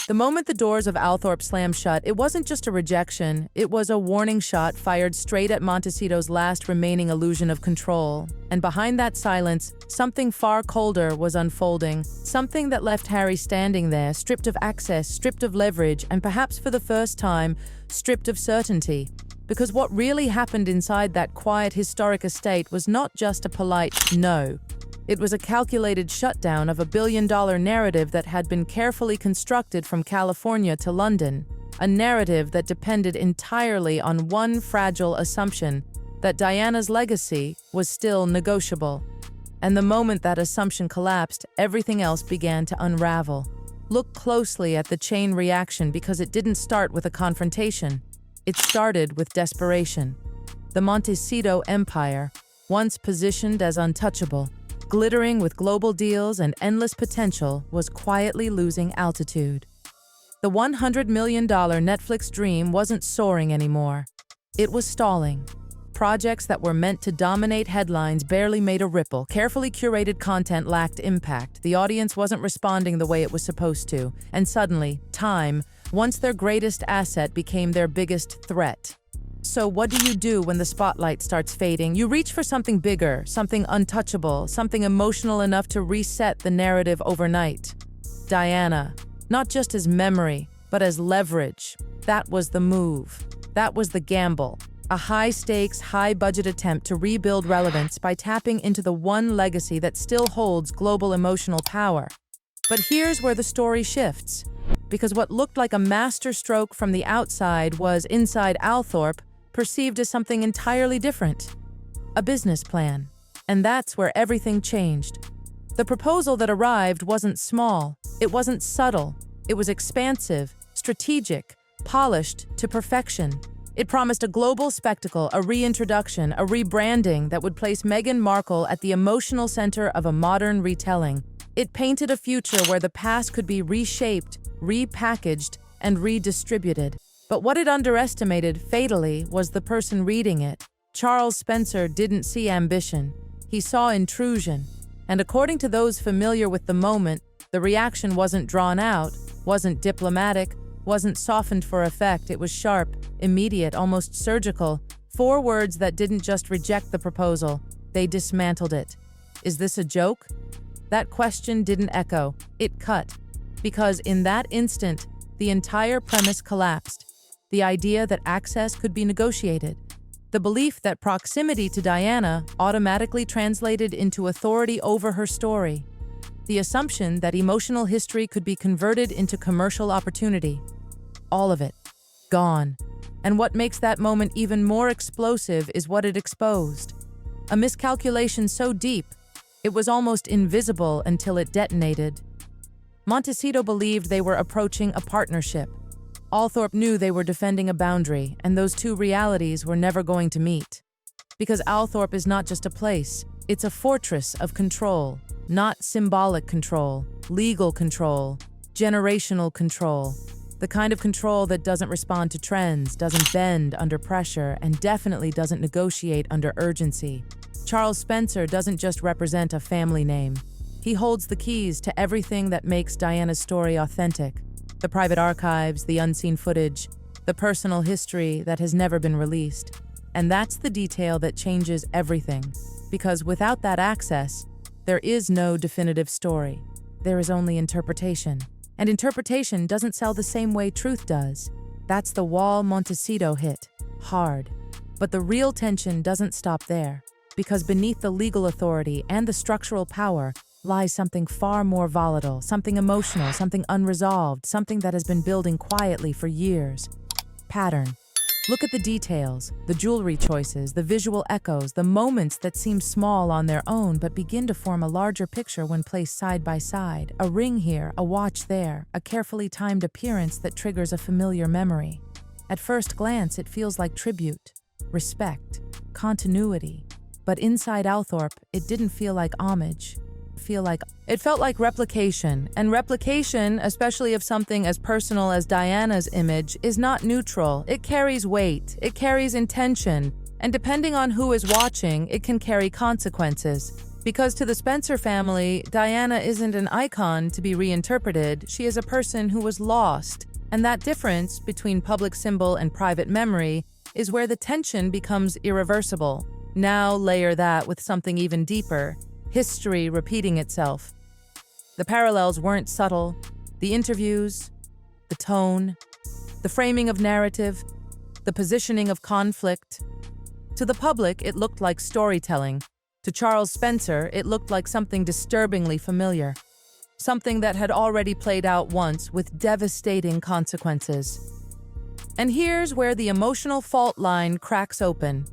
The moment the doors of Althorp slammed shut, it wasn't just a rejection, it was a warning shot fired straight at Montecito's last remaining illusion of control. And behind that silence, something far colder was unfolding, something that left Harry standing there, stripped of access, stripped of leverage, and perhaps for the first time, stripped of certainty. Because what really happened inside that quiet, historic estate was not just a polite no. It was a calculated shutdown of a billion-dollar narrative that had been carefully constructed from California to London, a narrative that depended entirely on one fragile assumption, that Diana's legacy was still negotiable. And the moment that assumption collapsed, everything else began to unravel. Look closely at the chain reaction because it didn't start with a confrontation. It started with desperation. The Montecito empire, once positioned as untouchable, glittering with global deals and endless potential, was quietly losing altitude. The $100 million Netflix dream wasn't soaring anymore. It was stalling. Projects that were meant to dominate headlines barely made a ripple. Carefully curated content lacked impact. The audience wasn't responding the way it was supposed to. And suddenly, time, once their greatest asset, became their biggest threat. So what do you do when the spotlight starts fading? You reach for something bigger, something untouchable, something emotional enough to reset the narrative overnight. Diana, not just as memory, but as leverage. That was the move. That was the gamble. A high-stakes, high-budget attempt to rebuild relevance by tapping into the one legacy that still holds global emotional power. But here's where the story shifts. Because what looked like a masterstroke from the outside was, inside Althorp, perceived as something entirely different. A business plan. And that's where everything changed. The proposal that arrived wasn't small. It wasn't subtle. It was expansive, strategic, polished to perfection. It promised a global spectacle, a reintroduction, a rebranding that would place Meghan Markle at the emotional center of a modern retelling. It painted a future where the past could be reshaped, repackaged, and redistributed. But what it underestimated, fatally, was the person reading it. Charles Spencer didn't see ambition. He saw intrusion. And according to those familiar with the moment, the reaction wasn't drawn out, wasn't diplomatic, wasn't softened for effect. It was sharp, immediate, almost surgical. 4 words that didn't just reject the proposal, they dismantled it. Is this a joke? That question didn't echo. It cut. Because in that instant, the entire premise collapsed. The idea that access could be negotiated. The belief that proximity to Diana automatically translated into authority over her story. The assumption that emotional history could be converted into commercial opportunity. All of it. Gone. And what makes that moment even more explosive is what it exposed. A miscalculation so deep, it was almost invisible until it detonated. Montecito believed they were approaching a partnership. Althorp knew they were defending a boundary, and those two realities were never going to meet. Because Althorp is not just a place, it's a fortress of control. Not symbolic control, legal control, generational control. The kind of control that doesn't respond to trends, doesn't bend under pressure, and definitely doesn't negotiate under urgency. Charles Spencer doesn't just represent a family name. He holds the keys to everything that makes Diana's story authentic. The private archives, the unseen footage, the personal history that has never been released. And that's the detail that changes everything. Because without that access, there is no definitive story. There is only interpretation. And interpretation doesn't sell the same way truth does. That's the wall Montecito hit. Hard. But the real tension doesn't stop there. Because beneath the legal authority and the structural power lies something far more volatile, something emotional, something unresolved, something that has been building quietly for years. Pattern. Look at the details, the jewelry choices, the visual echoes, the moments that seem small on their own but begin to form a larger picture when placed side by side. A ring here, a watch there, a carefully timed appearance that triggers a familiar memory. At first glance, it feels like tribute, respect, continuity. But inside Althorp, it didn't feel like homage. It felt like replication, and replication, especially of something as personal as Diana's image, is not neutral. It carries weight, it carries intention, and depending on who is watching, it can carry consequences. Because to the Spencer family, Diana isn't an icon to be reinterpreted, she is a person who was lost. And that difference between public symbol and private memory is where the tension becomes irreversible. Now layer that with something even deeper, history repeating itself. The parallels weren't subtle. The interviews, the tone, the framing of narrative, the positioning of conflict. To the public, it looked like storytelling. To Charles Spencer, it looked like something disturbingly familiar. Something that had already played out once with devastating consequences. And here's where the emotional fault line cracks open.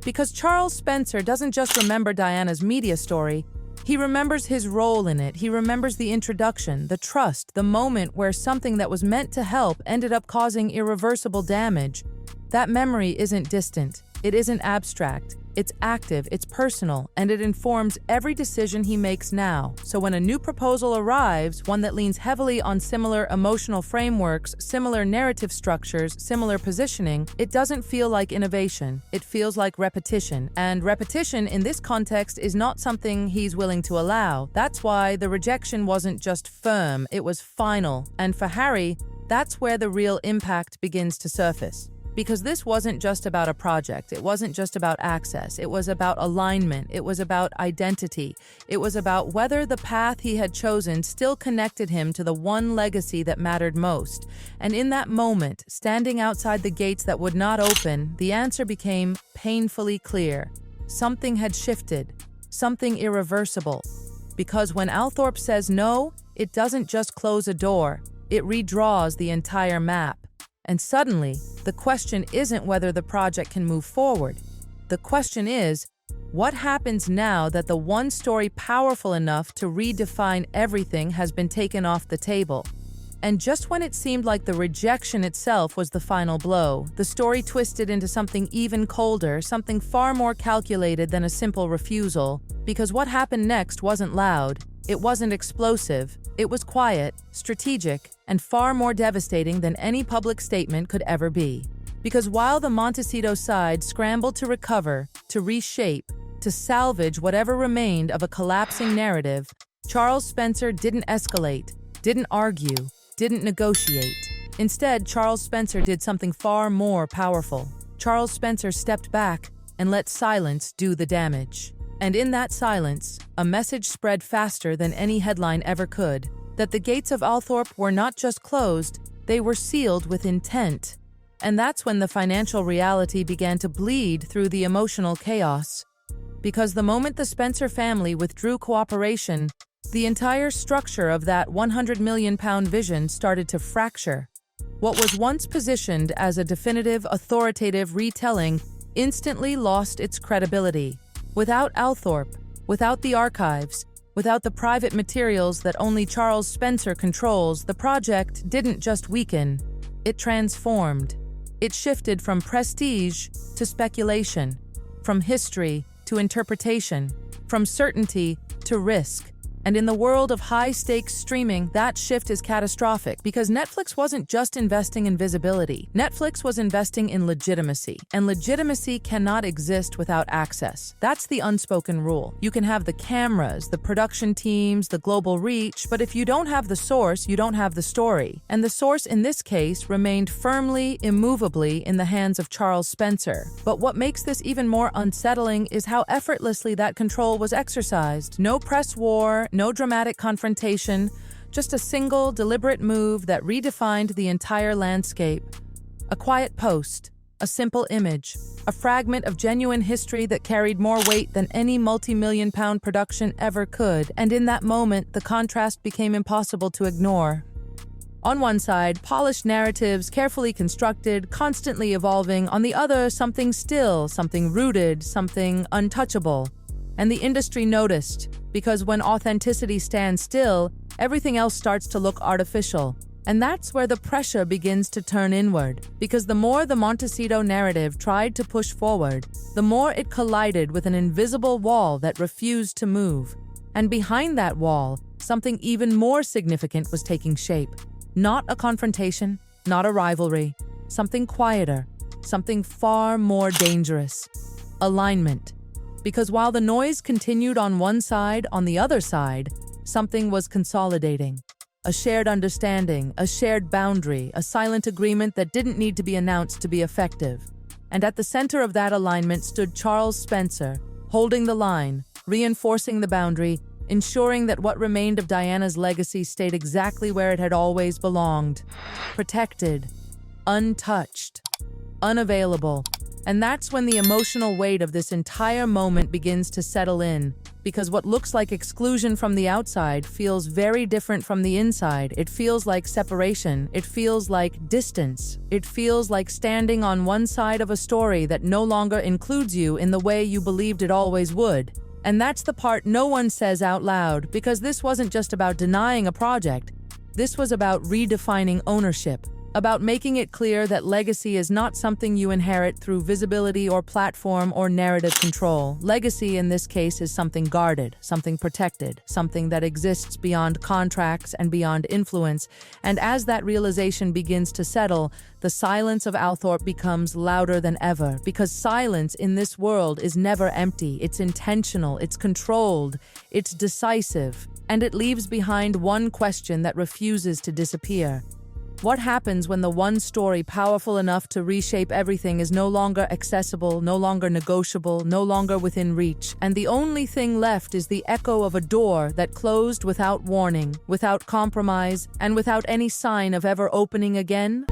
Because Charles Spencer doesn't just remember Diana's media story, he remembers his role in it. He remembers the introduction, the trust, the moment where something that was meant to help ended up causing irreversible damage. That memory isn't distant. It isn't abstract. It's active, it's personal, and it informs every decision he makes now. So when a new proposal arrives, one that leans heavily on similar emotional frameworks, similar narrative structures, similar positioning, it doesn't feel like innovation. It feels like repetition. And repetition in this context is not something he's willing to allow. That's why the rejection wasn't just firm, it was final. And for Harry, that's where the real impact begins to surface. Because this wasn't just about a project, it wasn't just about access, it was about alignment, it was about identity, it was about whether the path he had chosen still connected him to the one legacy that mattered most. And in that moment, standing outside the gates that would not open, the answer became painfully clear. Something had shifted, something irreversible. Because when Althorp says no, it doesn't just close a door, it redraws the entire map. And suddenly, the question isn't whether the project can move forward. The question is, what happens now that the one story powerful enough to redefine everything has been taken off the table? And just when it seemed like the rejection itself was the final blow, the story twisted into something even colder, something far more calculated than a simple refusal. Because what happened next wasn't loud, it wasn't explosive, it was quiet, strategic, and far more devastating than any public statement could ever be. Because while the Montecito side scrambled to recover, to reshape, to salvage whatever remained of a collapsing narrative, Charles Spencer didn't escalate, didn't argue, didn't negotiate. Instead, Charles Spencer did something far more powerful. Charles Spencer stepped back and let silence do the damage. And in that silence, a message spread faster than any headline ever could, that the gates of Althorp were not just closed, they were sealed with intent. And that's when the financial reality began to bleed through the emotional chaos. Because the moment the Spencer family withdrew cooperation, the entire structure of that £100 million vision started to fracture. What was once positioned as a definitive, authoritative retelling instantly lost its credibility. Without Althorp, without the archives, without the private materials that only Charles Spencer controls, the project didn't just weaken, it transformed. It shifted from prestige to speculation, from history to interpretation, from certainty to risk. And in the world of high-stakes streaming, that shift is catastrophic because Netflix wasn't just investing in visibility. Netflix was investing in legitimacy, and legitimacy cannot exist without access. That's the unspoken rule. You can have the cameras, the production teams, the global reach, but if you don't have the source, you don't have the story. And the source in this case remained firmly, immovably in the hands of Charles Spencer. But what makes this even more unsettling is how effortlessly that control was exercised. No press war, no dramatic confrontation, just a single, deliberate move that redefined the entire landscape. A quiet post, a simple image, a fragment of genuine history that carried more weight than any multi-million-pound production ever could, and in that moment, the contrast became impossible to ignore. On one side, polished narratives, carefully constructed, constantly evolving. On the other, something still, something rooted, something untouchable. And the industry noticed, because when authenticity stands still, everything else starts to look artificial. And that's where the pressure begins to turn inward, because the more the Montecito narrative tried to push forward, the more it collided with an invisible wall that refused to move. And behind that wall, something even more significant was taking shape. Not a confrontation, not a rivalry, something quieter, something far more dangerous. Alignment. Because while the noise continued on one side, on the other side, something was consolidating. A shared understanding, a shared boundary, a silent agreement that didn't need to be announced to be effective. And at the center of that alignment stood Charles Spencer, holding the line, reinforcing the boundary, ensuring that what remained of Diana's legacy stayed exactly where it had always belonged. Protected, untouched, unavailable. And that's when the emotional weight of this entire moment begins to settle in, because what looks like exclusion from the outside feels very different from the inside. It feels like separation. It feels like distance. It feels like standing on one side of a story that no longer includes you in the way you believed it always would. And that's the part no one says out loud, because this wasn't just about denying a project. This was about redefining ownership. About making it clear that legacy is not something you inherit through visibility or platform or narrative control. Legacy in this case is something guarded, something protected, something that exists beyond contracts and beyond influence. And as that realization begins to settle, the silence of Althorp becomes louder than ever, because silence in this world is never empty. It's intentional, it's controlled, it's decisive, and it leaves behind one question that refuses to disappear. What happens when the one story powerful enough to reshape everything is no longer accessible, no longer negotiable, no longer within reach, and the only thing left is the echo of a door that closed without warning, without compromise, and without any sign of ever opening again?